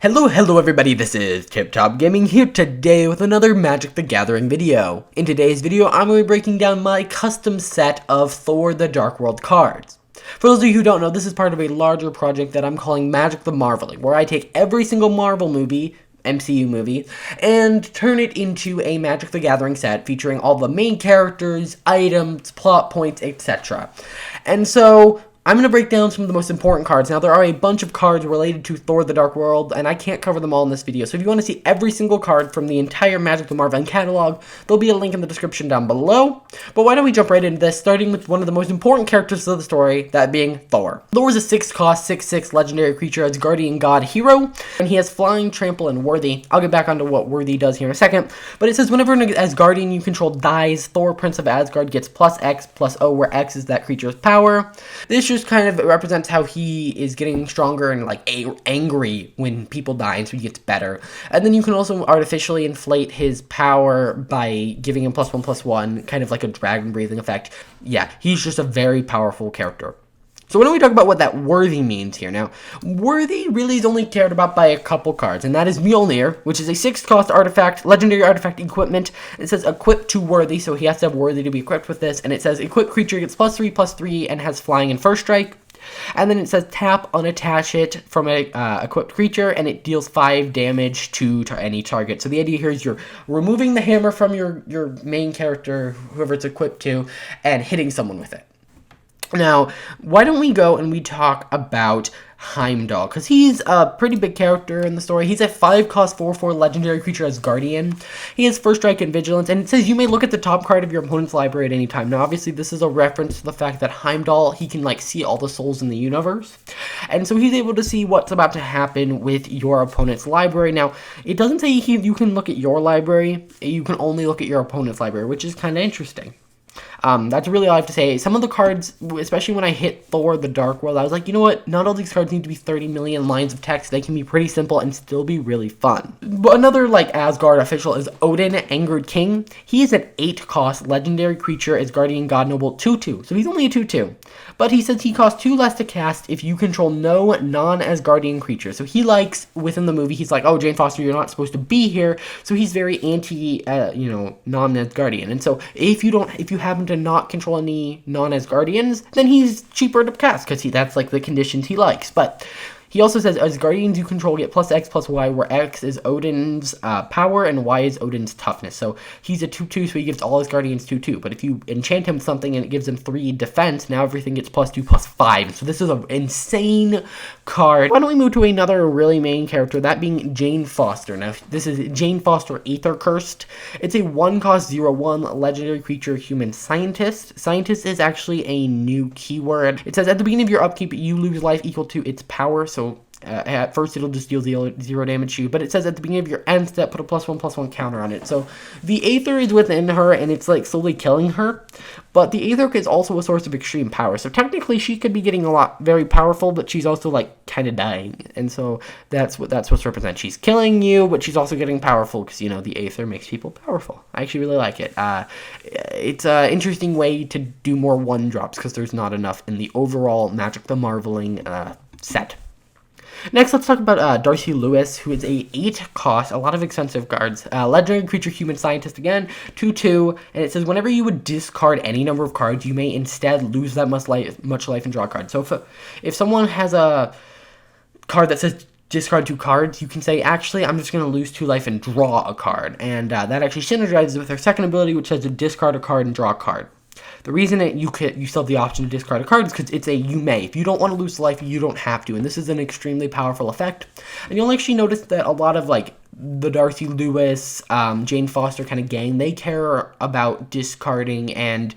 Hello everybody, this is Tip Top Gaming here today with another Magic the Gathering video. In today's video, I'm going to be breaking down my custom set of Thor the Dark World cards. For those of you who don't know, this is part of a larger project that I'm calling Magic the Marveling, where I take every single Marvel movie, MCU movie, and turn it into a Magic the Gathering set featuring all the main characters, items, plot points, etc. And so I'm going to break down some of the most important cards. Now, there are a bunch of cards related to Thor the Dark World, and I can't cover them all in this video. So if you want to see every single card from the entire Magic the Marveling catalog, there'll be a link in the description down below. But why don't we jump right into this, starting with one of the most important characters of the story, that being Thor. Thor is a 6-cost, 6/6 legendary creature as Guardian God hero, and he has Flying, Trample, and Worthy. I'll get back onto what Worthy does here in a second. But it says whenever an Asgardian you control dies, Thor, Prince of Asgard, gets +X/+O, where X is that creature's power. This just kind of represents how he is getting stronger and like angry when people die, and so he gets better. And then you can also artificially inflate his power by giving him +1/+1, kind of like a dragon breathing effect. Yeah, he's just a very powerful character. So why don't we talk about what that Worthy means here. Now, Worthy really is only cared about by a couple cards, and that is Mjolnir, which is a 6-cost artifact, legendary artifact equipment. It says equip to Worthy, so he has to have Worthy to be equipped with this, and it says equip creature gets +3/+3 and has flying and first strike. And then it says tap, unattach it from a equipped creature, and it deals 5 damage to any target. So the idea here is you're removing the hammer from your main character, whoever it's equipped to, and hitting someone with it. Now, why don't we go and we talk about Heimdall, because he's a pretty big character in the story. He's a 5-cost 4/4 legendary creature as Guardian. He has First Strike and Vigilance, and it says you may look at the top card of your opponent's library at any time. Now, obviously, this is a reference to the fact that Heimdall, he can, like, see all the souls in the universe, and so he's able to see what's about to happen with your opponent's library. Now, it doesn't say you can look at your library. You can only look at your opponent's library, which is kind of interesting. That's really all I have to say. Some of the cards, especially when I hit Thor the Dark World, I was like, you know what? Not all these cards need to be 30 million lines of text. They can be pretty simple and still be really fun. But another, like, Asgard official is Odin, Angered King. He is an 8-cost legendary creature as Guardian God Noble 2/2. So he's only a 2/2. But he says he costs 2 less to cast if you control no non-Asgardian creature. So he likes, within the movie, he's like, oh, Jane Foster, you're not supposed to be here. So he's very non-Asgardian. And so if you happen to not control any non-Asgardians, then he's cheaper to cast, because that's like the conditions he likes. But he also says, Asgardians you control get +X/+Y, where X is Odin's power and Y is Odin's toughness. So he's a 2/2, so he gives all Asgardians 2/2. But if you enchant him with something and it gives him 3 defense, now everything gets +2/+5. So this is an insane card. Why don't we move to another really main character, that being Jane Foster. Now, this is Jane Foster Aether Cursed. It's a 1-cost 0/1 legendary creature human scientist. Scientist is actually a new keyword. It says at the beginning of your upkeep, you lose life equal to its power. So at first it'll just deal 0 damage to you, but it says at the beginning of your end step, put a +1/+1 counter on it. So the Aether is within her, and it's like slowly killing her, but the Aether is also a source of extreme power. So technically she could be getting very powerful, but she's also like kind of dying, and so that's what that's supposed to represent. She's killing you, but she's also getting powerful, because the Aether makes people powerful. I actually really like it. It's an interesting way to do more 1-drops, because there's not enough in the overall Magic the Marveling set. Next, let's talk about Darcy Lewis, who is a 8-cost, a lot of expensive cards. Legendary creature, human scientist again, 2/2, and it says whenever you would discard any number of cards, you may instead lose that much life and draw cards. So if someone has a card that says discard 2 cards, you can say, actually, I'm just going to lose 2 life and draw a card. And that actually synergizes with their second ability, which says to discard a card and draw a card. The reason that you still have the option to discard a card is because it's a you may. If you don't want to lose life, you don't have to. And this is an extremely powerful effect. And you'll actually notice that a lot of, like, the Darcy Lewis, Jane Foster kind of gang, they care about discarding and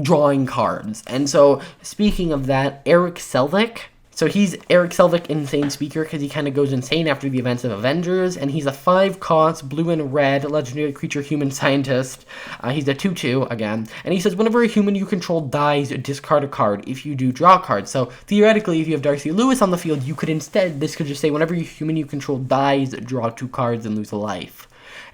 drawing cards. And so, speaking of that, Erik Selvig. So he's Erik Selvig, Insane Speaker, because he kind of goes insane after the events of Avengers, and he's a 5-cost, blue and red, legendary creature, human scientist. He's a 2/2, again, and he says, whenever a human you control dies, discard a card. If you do, draw a card. So, theoretically, if you have Darcy Lewis on the field, you could instead, this could just say, whenever a human you control dies, draw 2 cards and lose a life.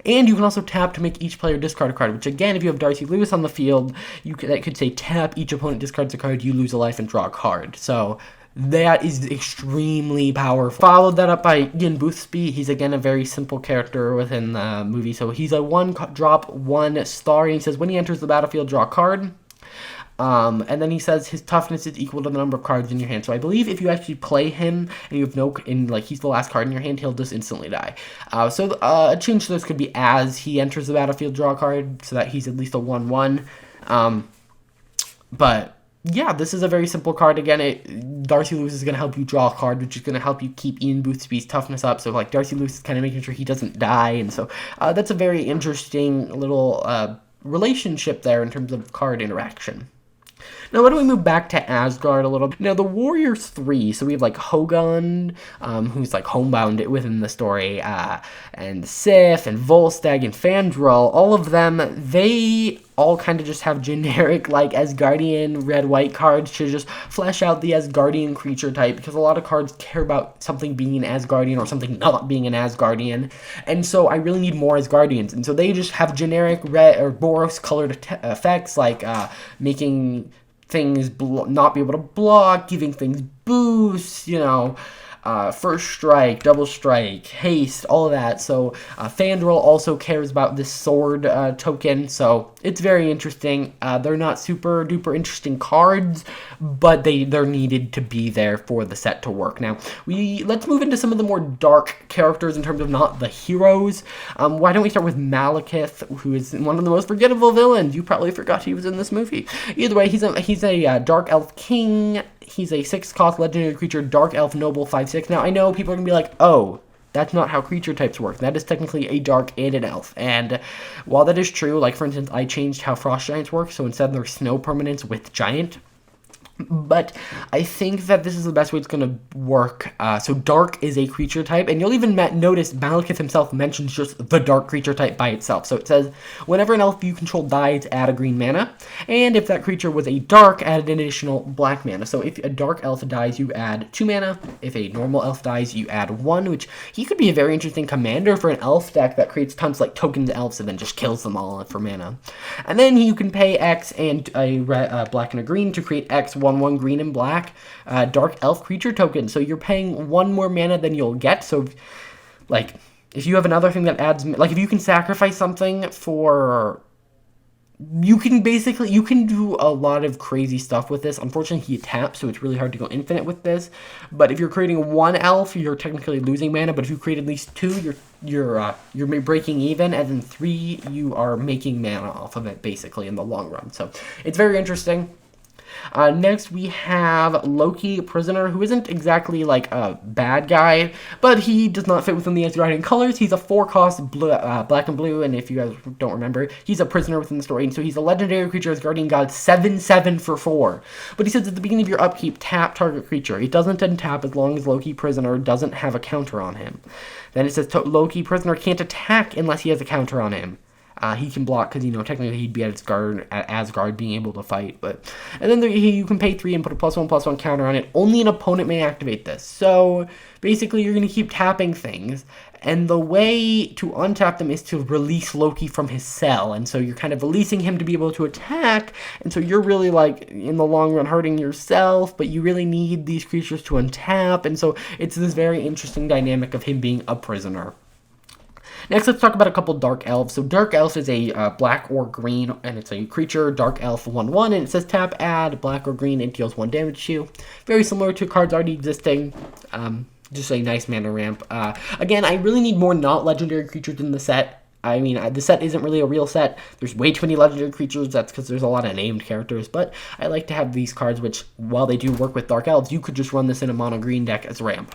And you can also tap to make each player discard a card, which again, if you have Darcy Lewis on the field, that could say tap, each opponent discards a card, you lose a life and draw a card. So That is extremely powerful. Followed that up by Ian Boothby. He's again a very simple character within the movie. So he's a 1-drop, 1-star, and he says when he enters the battlefield, draw a card. And then he says his toughness is equal to the number of cards in your hand. So I believe if you actually play him and you have he's the last card in your hand, he'll just instantly die. So a change to this could be as he enters the battlefield, draw a card, so that he's at least a 1/1. But yeah, this is a very simple card. Again, Darcy Lewis is going to help you draw a card, which is going to help you keep Ian Boothby's toughness up. So, like, Darcy Lewis is kind of making sure he doesn't die. And so that's a very interesting little relationship there in terms of card interaction. Now, why don't we move back to Asgard a little bit? Now, the Warriors 3, so we have, like, Hogun, who's, like, homebound within the story, and Sif, and Volstagg, and Fandral, all of them, they all kind of just have generic, like, Asgardian red-white cards to just flesh out the Asgardian creature type, because a lot of cards care about something being an Asgardian or something not being an Asgardian, and so I really need more Asgardians, and so they just have generic red or Boros-colored effects, like making things not be able to block, giving things boosts, first strike, double strike, haste, all of that. So Fandral also cares about this sword token, so it's very interesting. They're not super duper interesting cards, but they're needed to be there for the set to work. Now, let's move into some of the more dark characters in terms of not the heroes. Why don't we start with Malekith, who is one of the most forgettable villains. You probably forgot he was in this movie. Either way, he's a dark elf king. He's a 6-cost legendary creature, Dark Elf Noble 5/6. Now, I know people are going to be like, oh, that's not how creature types work. That is technically a dark and an elf. And while that is true, like, for instance, I changed how Frost Giants work, so instead they're snow permanents with giant. But I think that this is the best way it's going to work. So dark is a creature type, and you'll even notice Malekith himself mentions just the dark creature type by itself. So it says, whenever an elf you control dies, add a green mana, and if that creature was a dark, add an additional black mana. So if a dark elf dies, you add 2 mana. If a normal elf dies, you add 1, which he could be a very interesting commander for an elf deck that creates tons like tokens elves and then just kills them all for mana. And then you can pay X and a black and a green to create X 1/1 green and black dark elf creature token. So you're paying 1 more mana than you'll get. So, like, if you have another thing that adds, like, if you can sacrifice something for, you can do a lot of crazy stuff with this. Unfortunately, he taps, so it's really hard to go infinite with this. But if you're creating 1 elf, you're technically losing mana. But if you create at least 2, you're breaking even, and then 3, you are making mana off of it, basically, in the long run. So it's very interesting. Next, we have Loki Prisoner, who isn't exactly like a bad guy, but he does not fit within the Asgardian colors. He's a 4-cost black and blue, and if you guys don't remember, he's a prisoner within the story, and so he's a legendary creature, Asgardian god, 7/7 for 4. But he says at the beginning of your upkeep, tap target creature. It doesn't untap as long as Loki Prisoner doesn't have a counter on him. Then it says Loki Prisoner can't attack unless he has a counter on him. He can block because, technically he'd be at Asgard being able to fight. And then you can pay 3 and put a +1/+1 counter on it. Only an opponent may activate this. So basically you're going to keep tapping things. And the way to untap them is to release Loki from his cell. And so you're kind of releasing him to be able to attack. And so you're really, like, in the long run hurting yourself. But you really need these creatures to untap. And so it's this very interesting dynamic of him being a prisoner. Next, let's talk about a couple Dark Elves. So Dark Elf is a black or green, and it's a creature, Dark Elf 1/1, and it says tap, add black or green, and deals 1 damage to you. Very similar to cards already existing. Just a nice mana ramp. Again, I really need more not legendary creatures in the set. I mean, the set isn't really a real set. There's way too many legendary creatures. That's because there's a lot of named characters. But I like to have these cards, which, while they do work with Dark Elves, you could just run this in a mono green deck as ramp.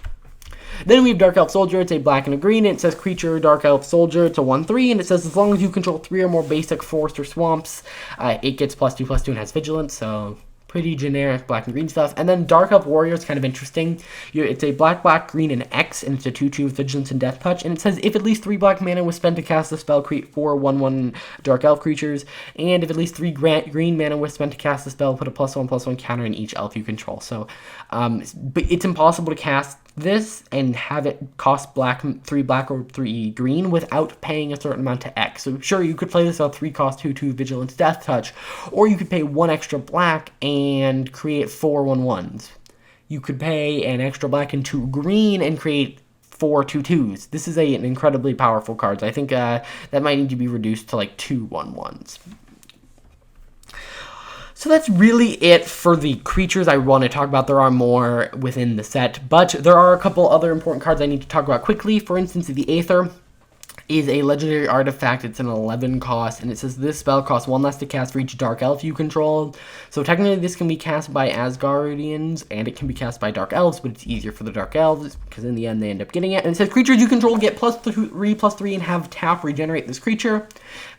Then we have Dark Elf Soldier. It's a black and a green. And it says creature, Dark Elf Soldier. It's a 1/3, and it says as long as you control 3 or more basic forests or swamps, it gets +2/+2 and has vigilance. So pretty generic black and green stuff. And then Dark Elf Warrior is kind of interesting. It's a black, green, and X, and it's a 2/2 with vigilance and death touch. And it says if at least 3 black mana was spent to cast the spell, create 4 1/1 Dark Elf creatures. And if at least 3 green mana was spent to cast the spell, put a +1/+1 counter in each elf you control. So, but it's impossible to cast this and have it cost 3 black or 3 green without paying a certain amount to X. So sure, you could play this on 3-cost 2/2 vigilance death touch, or you could pay 1 extra black and create 4 1/1s. you could pay an extra black and 2 green and create 4 2/2s. This is an incredibly powerful card. I think that might need to be reduced to like 2 1/1s. So that's really it for the creatures I want to talk about. There are more within the set, but there are a couple other important cards I need to talk about quickly. For instance, the Aether is a legendary artifact. It's an 11 cost, and it says this spell costs 1 less to cast for each dark elf you control. So technically this can be cast by Asgardians, and it can be cast by dark elves, but it's easier for the dark elves, because in the end they end up getting it. And it says creatures you control get +3/+3 and have tap regenerate this creature.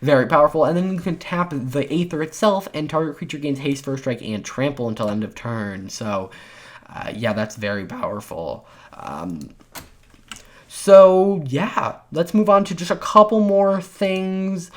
Very powerful. And then you can tap the Aether itself, and target creature gains haste, first strike, and trample until end of turn. So yeah, that's very powerful. So, yeah, let's move on to just a couple more things.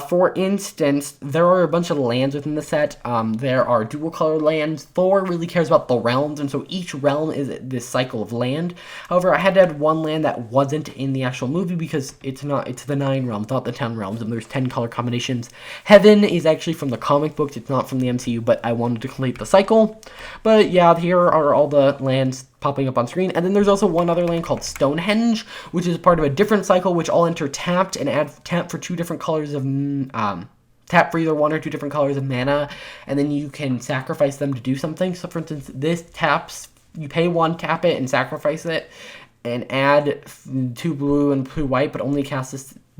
For instance, there are a bunch of lands within the set. There are dual-colored lands. Thor really cares about the realms, and so each realm is this cycle of land. However, I had to add one land that wasn't in the actual movie because it's the 9 realms, not the 10 realms, and there's 10 color combinations. Heaven is actually from the comic books. It's not from the MCU, but I wanted to complete the cycle. But, yeah, here are all the lands popping up on screen. And then there's also one other land called Stonehenge, which is part of a different cycle, which all enter tapped and add tap for 2 different colors of tap for either 1 or 2 different colors of mana, and then you can sacrifice them to do something. So for instance, this taps, you pay 1, tap it, and sacrifice it, and add 2 blue and 2 white, but only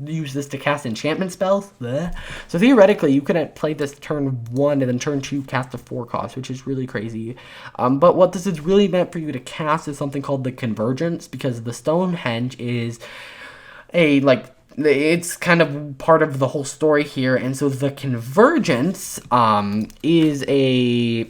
use this to cast enchantment spells. Blech. So theoretically, you could play this turn 1 and then turn 2 cast a 4 cost, which is really crazy. But what this is really meant for you to cast is something called the Convergence, because the Stonehenge is it's kind of part of the whole story here, and so the Convergence is a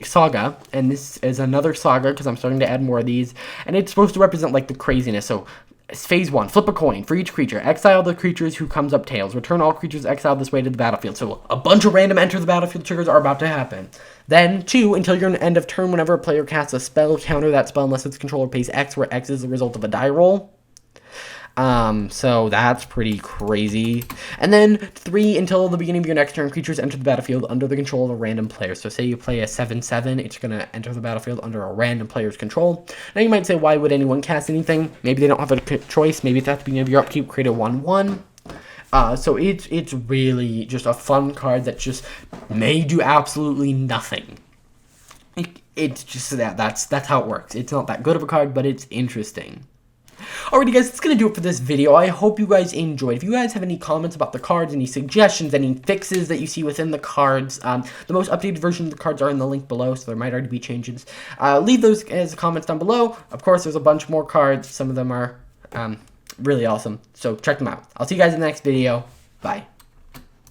saga, and this is another saga because I'm starting to add more of these, and it's supposed to represent like the craziness. So phase 1, flip a coin for each creature, exile the creatures who comes up tails, return all creatures exiled this way to the battlefield. So a bunch of random enter the battlefield triggers are about to happen. Then 2, until your end of turn, whenever a player casts a spell, counter that spell unless its controller pays X, where X is the result of a die roll. So that's pretty crazy. And then 3, until the beginning of your next turn, creatures enter the battlefield under the control of a random player. So say you play a 7/7, it's going to enter the battlefield under a random player's control. Now you might say, why would anyone cast anything? Maybe they don't have a choice. Maybe it's at the beginning of your upkeep, create a 1/1. So it's really just a fun card that just may do absolutely nothing. It's just that's how it works. It's not that good of a card, but it's interesting. Alrighty guys, that's going to do it for this video. I hope you guys enjoyed. If you guys have any comments about the cards, any suggestions, any fixes that you see within the cards, the most updated version of the cards are in the link below, so there might already be changes. Leave those as comments down below. Of course, there's a bunch more cards. Some of them are really awesome, so check them out. I'll see you guys in the next video. Bye.